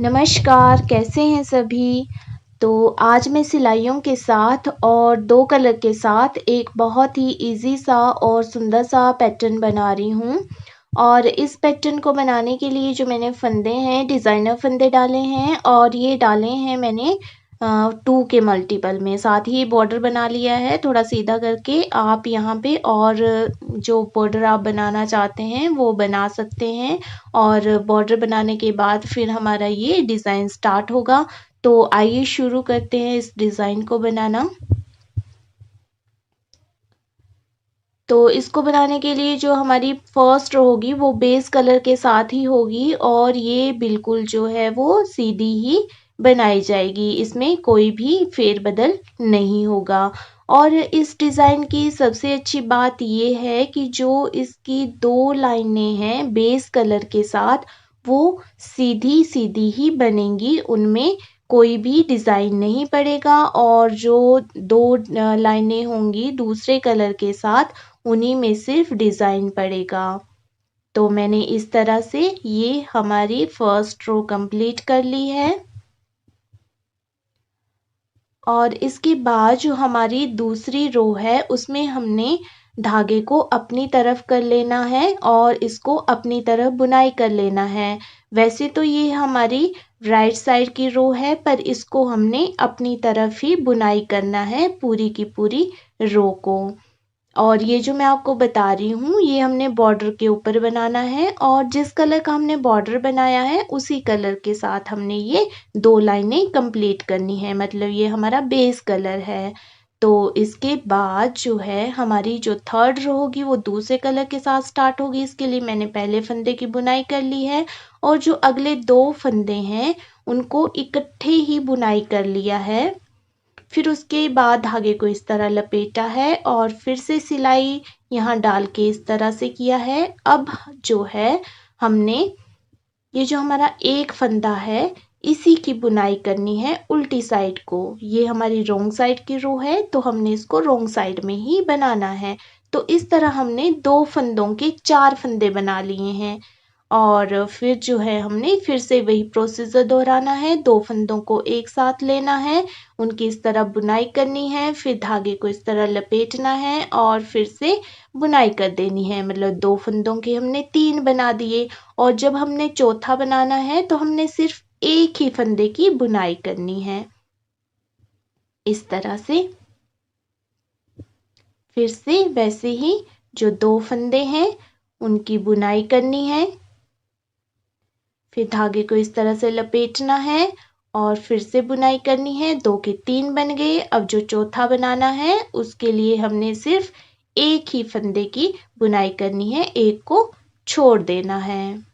नमस्कार, कैसे हैं सभी? तो आज मैं सिलाइयों के साथ और 2 कलर के साथ एक बहुत ही ईज़ी सा और सुंदर सा पैटर्न बना रही हूँ। और इस पैटर्न को बनाने के लिए जो मैंने फंदे हैं, डिज़ाइनर फंदे डाले हैं और ये डाले हैं मैंने 2 के मल्टीपल में। साथ ही बॉर्डर बना लिया है थोड़ा सीधा करके। आप यहाँ पे और जो बॉर्डर आप बनाना चाहते हैं वो बना सकते हैं। और बॉर्डर बनाने के बाद फिर हमारा ये डिज़ाइन स्टार्ट होगा। तो आइए शुरू करते हैं इस डिज़ाइन को बनाना। तो इसको बनाने के लिए जो हमारी फर्स्ट रो होगी वो बेस कलर के साथ ही होगी और ये बिल्कुल जो है वो सीधी ही बनाई जाएगी, इसमें कोई भी फेरबदल नहीं होगा। और इस डिज़ाइन की सबसे अच्छी बात ये है कि जो इसकी 2 लाइनें हैं बेस कलर के साथ वो सीधी सीधी ही बनेंगी, उनमें कोई भी डिज़ाइन नहीं पड़ेगा। और जो 2 लाइनें होंगी दूसरे कलर के साथ उन्हीं में सिर्फ डिज़ाइन पड़ेगा। तो मैंने इस तरह से ये हमारी फर्स्ट रो कंप्लीट कर ली है। और इसके बाद जो हमारी दूसरी रो है उसमें हमने धागे को अपनी तरफ कर लेना है और इसको अपनी तरफ बुनाई कर लेना है। वैसे तो ये हमारी राइट साइड की रो है पर इसको हमने अपनी तरफ ही बुनाई करना है पूरी की पूरी रो को। और ये जो मैं आपको बता रही हूँ ये हमने बॉर्डर के ऊपर बनाना है और जिस कलर का हमने बॉर्डर बनाया है उसी कलर के साथ हमने ये 2 लाइनें कंप्लीट करनी है, मतलब ये हमारा बेस कलर है। तो इसके बाद जो है हमारी जो थर्ड रो होगी वो दूसरे कलर के साथ स्टार्ट होगी। इसके लिए मैंने पहले फंदे की बुनाई कर ली है और जो अगले 2 फंदे हैं उनको इकट्ठे ही बुनाई कर लिया है। फिर उसके बाद धागे को इस तरह लपेटा है और फिर से सिलाई यहाँ डाल के इस तरह से किया है। अब जो है हमने ये जो हमारा एक फंदा है इसी की बुनाई करनी है उल्टी साइड को। ये हमारी रोंग साइड की रो है तो हमने इसको रोंग साइड में ही बनाना है। तो इस तरह हमने 2 फंदों के 4 फंदे बना लिए हैं। और फिर जो है हमने फिर से वही प्रोसीजर दोहराना है, 2 फंदों को एक साथ लेना है, उनकी इस तरह बुनाई करनी है, फिर धागे को इस तरह लपेटना है और फिर से बुनाई कर देनी है। मतलब 2 फंदों के हमने 3 बना दिए और जब हमने चौथा बनाना है तो हमने सिर्फ एक ही फंदे की बुनाई करनी है इस तरह से। फिर से वैसे ही जो 2 फंदे हैं उनकी बुनाई करनी है, फिर धागे को इस तरह से लपेटना है और फिर से बुनाई करनी है। 2 के 3 बन गए। अब जो चौथा बनाना है उसके लिए हमने सिर्फ एक ही फंदे की बुनाई करनी है, एक को छोड़ देना है।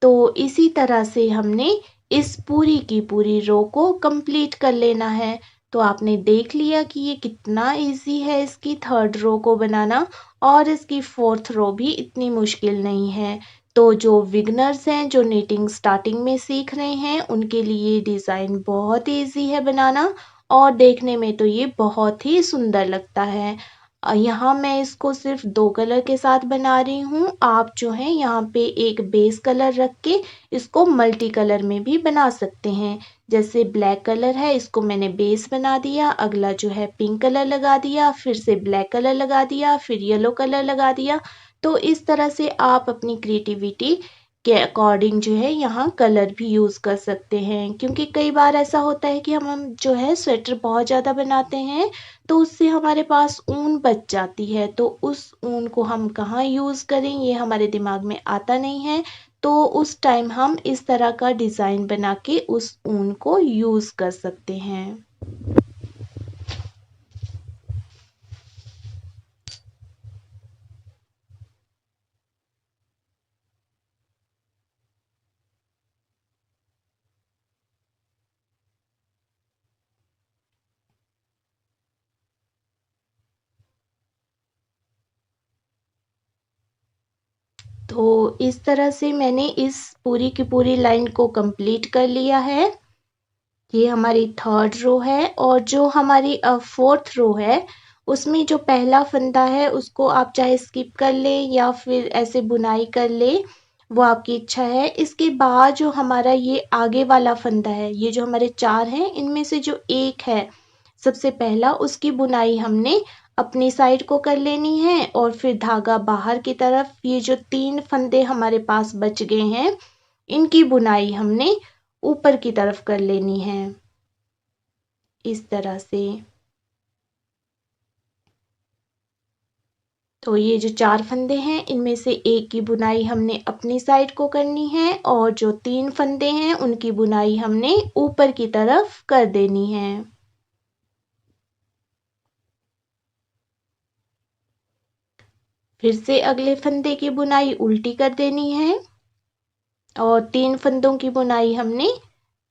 तो इसी तरह से हमने इस पूरी की पूरी रो को कंप्लीट कर लेना है। तो आपने देख लिया कि ये कितना इजी है इसकी थर्ड रो को बनाना और इसकी फोर्थ रो भी इतनी मुश्किल नहीं है। तो जो बिगनर्स हैं जो नीटिंग स्टार्टिंग में सीख रहे हैं उनके लिए डिज़ाइन बहुत ईजी है बनाना और देखने में तो ये बहुत ही सुंदर लगता है। यहाँ मैं इसको सिर्फ 2 कलर के साथ बना रही हूँ। आप जो है यहाँ पे एक बेस कलर रख के इसको मल्टी कलर में भी बना सकते हैं। जैसे ब्लैक कलर है इसको मैंने बेस बना दिया, अगला जो है पिंक कलर लगा दिया, फिर से ब्लैक कलर लगा दिया, फिर येलो कलर लगा दिया। तो इस तरह से आप अपनी क्रिएटिविटी के अकॉर्डिंग जो है यहाँ कलर भी यूज़ कर सकते हैं। क्योंकि कई बार ऐसा होता है कि हम जो है स्वेटर बहुत ज़्यादा बनाते हैं तो उससे हमारे पास ऊन बच जाती है, तो उस ऊन को हम कहाँ यूज़ करें ये हमारे दिमाग में आता नहीं है। तो उस टाइम हम इस तरह का डिज़ाइन बना के उस ऊन को यूज़ कर सकते हैं। तो इस तरह से मैंने इस पूरी की पूरी लाइन को कंप्लीट कर लिया है। ये हमारी थर्ड रो है और जो हमारी फोर्थ रो है उसमें जो पहला फंदा है उसको आप चाहे स्किप कर ले या फिर ऐसे बुनाई कर ले। वो आपकी इच्छा है। इसके बाद जो हमारा ये आगे वाला फंदा है, ये जो हमारे 4 हैं इनमें से जो एक है सबसे पहला, उसकी बुनाई हमने अपनी साइड को कर लेनी है और फिर धागा बाहर की तरफ, ये जो 3 फंदे हमारे पास बच गए हैं इनकी बुनाई हमने ऊपर की तरफ कर लेनी है इस तरह से। तो ये जो 4 फंदे हैं इनमें से एक की बुनाई हमने अपनी साइड को करनी है और जो 3 फंदे हैं उनकी बुनाई हमने ऊपर की तरफ कर देनी है। फिर से अगले फंदे की बुनाई उल्टी कर देनी है और 3 फंदों की बुनाई हमने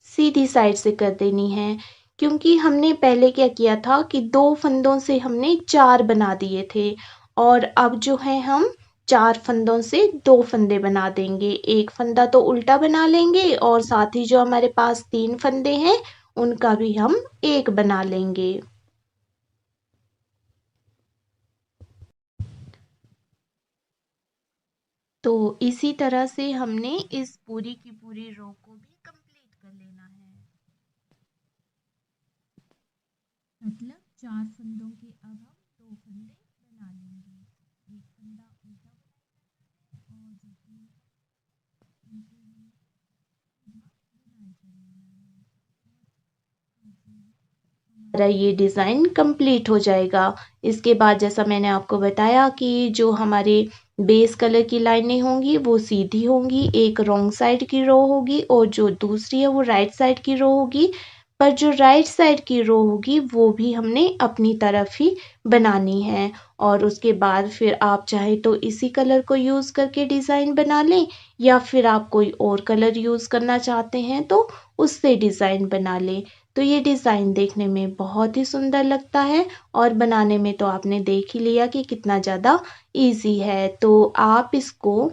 सीधी साइड से कर देनी है, क्योंकि हमने पहले क्या किया था कि 2 फंदों से हमने 4 बना दिए थे और अब जो है हम 4 फंदों से 2 फंदे बना देंगे। एक फंदा तो उल्टा बना लेंगे और साथ ही जो हमारे पास 3 फंदे हैं उनका भी हम एक बना लेंगे। तो इसी तरह से हमने इस पूरी की पूरी रो को भी कंप्लीट कर लेना है। मतलब 4 फंदों के अब हम 2 फंदे बना लेंगे। एक फंदा उल्टा और जो कि उनकी बुनाई कर लेना है। हमारा ये डिज़ाइन कंप्लीट हो जाएगा। इसके बाद जैसा मैंने आपको बताया कि जो हमारे बेस कलर की लाइनें होंगी वो सीधी होंगी, एक रॉन्ग साइड की रो होगी और जो दूसरी है वो राइट साइड की रो होगी। पर जो राइट साइड की रो होगी वो भी हमने अपनी तरफ ही बनानी है और उसके बाद फिर आप चाहे तो इसी कलर को यूज़ करके डिज़ाइन बना लें या फिर आप कोई और कलर यूज़ करना चाहते हैं तो उससे डिज़ाइन बना लें। तो ये डिज़ाइन देखने में बहुत ही सुंदर लगता है और बनाने में तो आपने देख ही लिया कि कितना ज़्यादा इजी है। तो आप इसको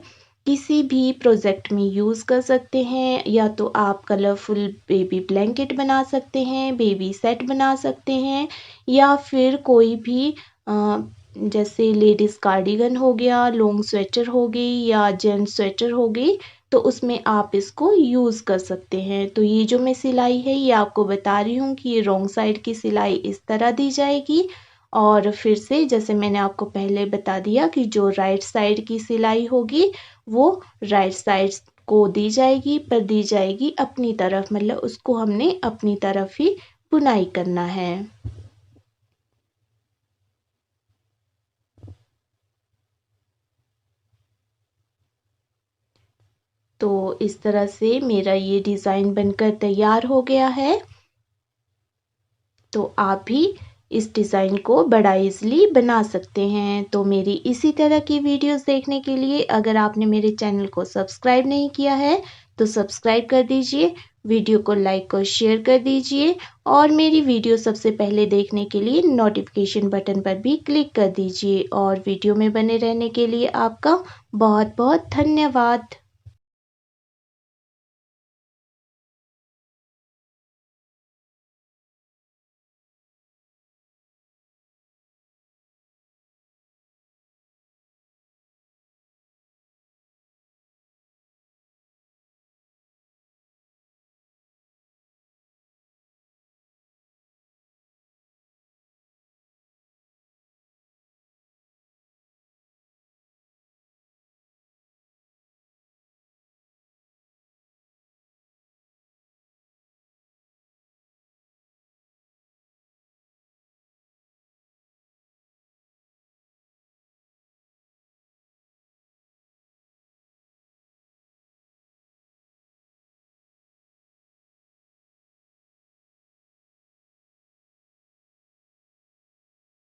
किसी भी प्रोजेक्ट में यूज़ कर सकते हैं, या तो आप कलरफुल बेबी ब्लैंकेट बना सकते हैं, बेबी सेट बना सकते हैं या फिर कोई भी जैसे लेडीज़ कार्डिगन हो गया, लॉन्ग स्वेटर हो गई या जेंट्स स्वेटर हो गई, तो उसमें आप इसको यूज़ कर सकते हैं। तो ये जो मैं सिलाई है ये आपको बता रही हूँ कि ये रॉन्ग साइड की सिलाई इस तरह दी जाएगी और फिर से जैसे मैंने आपको पहले बता दिया कि जो राइट साइड की सिलाई होगी वो राइट साइड को दी जाएगी, पर दी जाएगी अपनी तरफ, मतलब उसको हमने अपनी तरफ ही बुनाई करना है। तो इस तरह से मेरा ये डिज़ाइन बनकर तैयार हो गया है। तो आप भी इस डिज़ाइन को बड़ा इजली बना सकते हैं। तो मेरी इसी तरह की वीडियोस देखने के लिए अगर आपने मेरे चैनल को सब्सक्राइब नहीं किया है तो सब्सक्राइब कर दीजिए, वीडियो को लाइक और शेयर कर दीजिए और मेरी वीडियो सबसे पहले देखने के लिए नोटिफिकेशन बटन पर भी क्लिक कर दीजिए और वीडियो में बने रहने के लिए आपका बहुत बहुत धन्यवाद।